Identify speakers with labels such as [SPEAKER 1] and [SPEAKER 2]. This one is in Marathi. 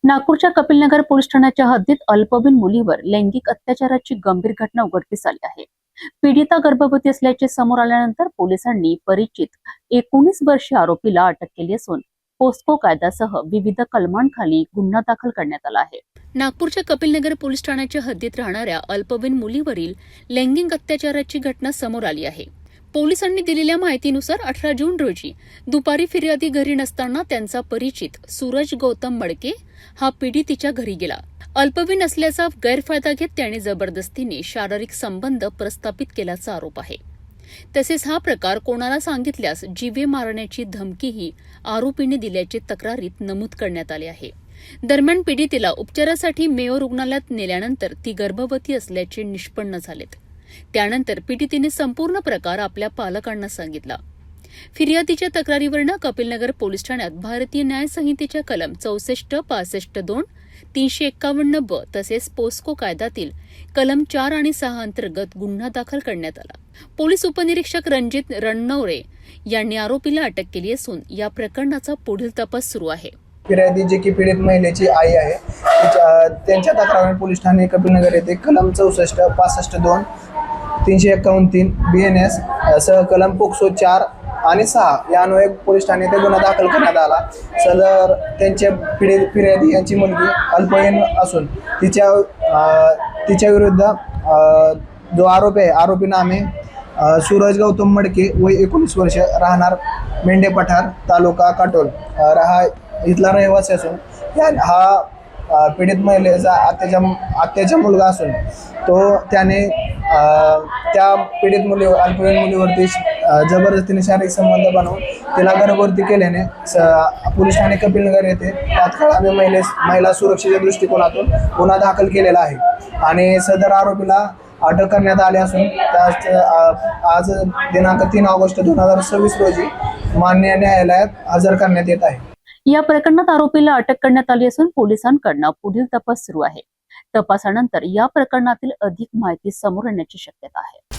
[SPEAKER 1] नागपूरच्या कपिलनगर पोलीस ठाण्याच्या हद्दीत अल्पवयीन मुलीवर लैंगिक अत्याचाराची गंभीर घटना उघडकीस आली आहे। पीडिता गर्भवती असल्याचे समोर आल्यानंतर पोलिसांनी परिचित 19 वर्षीय आरोपीला अटक केली असून पोस्को कायद्यासह विविध कलमांखाली गुन्हा दाखल करण्यात आला आहे। नागपूरच्या कपिलनगर पोलीस ठाण्याच्या हद्दीत राहणाऱ्या अल्पवयीन मुलीवरील लैंगिक अत्याचाराची घटना समोर आली आहे। पोलिसांनी दिलेल्या माहितीनुसार 18 जून रोजी दुपारी फिर्यादी घरी नसताना त्यांचा परिचित सूरज गौतम मडके हा पीडितेच्या घरी गेला। अल्पवयीन असल्याचा गैरफायदा घेत त्याने जबरदस्तीने शारीरिक संबंध प्रस्थापित केल्याचा आरोप आहे। तसेच हा प्रकार कोणाला सांगितल्यास जीवे मारण्याची धमकीही आरोपीने दिल्याचे तक्रारीत नमूद करण्यात आले आहे। दरम्यान पीडितेला उपचारासाठी मेयो रुग्णालयात नेल्यानंतर ती गर्भवती असल्याचे निष्पन्न झालेत। त्यानंतर पीडितेने संपूर्ण प्रकार आपल्या पालकांना सांगितला। फिर्यादीच्या तक्रारीवरून कपिलनगर पोलीस ठाण्यात भारतीय न्याय संहितेच्या कलम 64, 65, 2, 351 ब तसेच पोस्को कायद्यातील कलम 4 आणि 6 अंतर्गत गुन्हा दाखल करण्यात आला। पोलीस उपनिरीक्षक रणजित रणनवरे यांनी आरोपीला अटक केली असून या प्रकरणाचा पुढील तपास सुरू आहे।
[SPEAKER 2] फिर्यादी जी की पीडित महिलेची आई आहे, त्यांच्या तक्रारीने पोलीस ठाणे कपिलनगर येथे कलम 64, 65, 2, 351, BNS सह कलम पोक्सो 4 आणि 6 या अन्वये पोलीस ठाणे येथे गुन्हा दाखल करण्यात आला। सदर त्यांच्या फिर्यादी यांची मुलगी अल्पवयीन असून तिच्या विरुद्ध जो आरोपी आहे, आरोपी नाम आहे सूरज गौतम मडके, वय 19 वर्ष, राहणार मेंढे पठार, तालुका काटोल, इथला रहिवासी असून हा पीडित महिलेचा आत्याचा मुलगा असून त्याने त्या पीडित अल्पवयीन मुलीवरती जबरदस्तीने शारीरिक संबंध बनवून तिला गर्भवती केल्याने पोलीस ठाणे कपिलनगर येथे तात्काळ आम्ही महिला सुरक्षेच्या दृष्टिकोनातून गुन्हा दाखल केलेला आहे आणि सदर आरोपीला अटक करण्यात आली असून आज दिनांक 3 ऑगस्ट 2026 रोजी माननीय न्यायालयात हजर करण्यात येत आहे।
[SPEAKER 1] या प्रकरणात आरोपीला अटक करण्यात आली असून पोलिसांकडून पुढील तपास सुरू आहे। तपासानंतर या प्रकरणातील अधिक माहिती समोर येण्याची शक्यता आहे।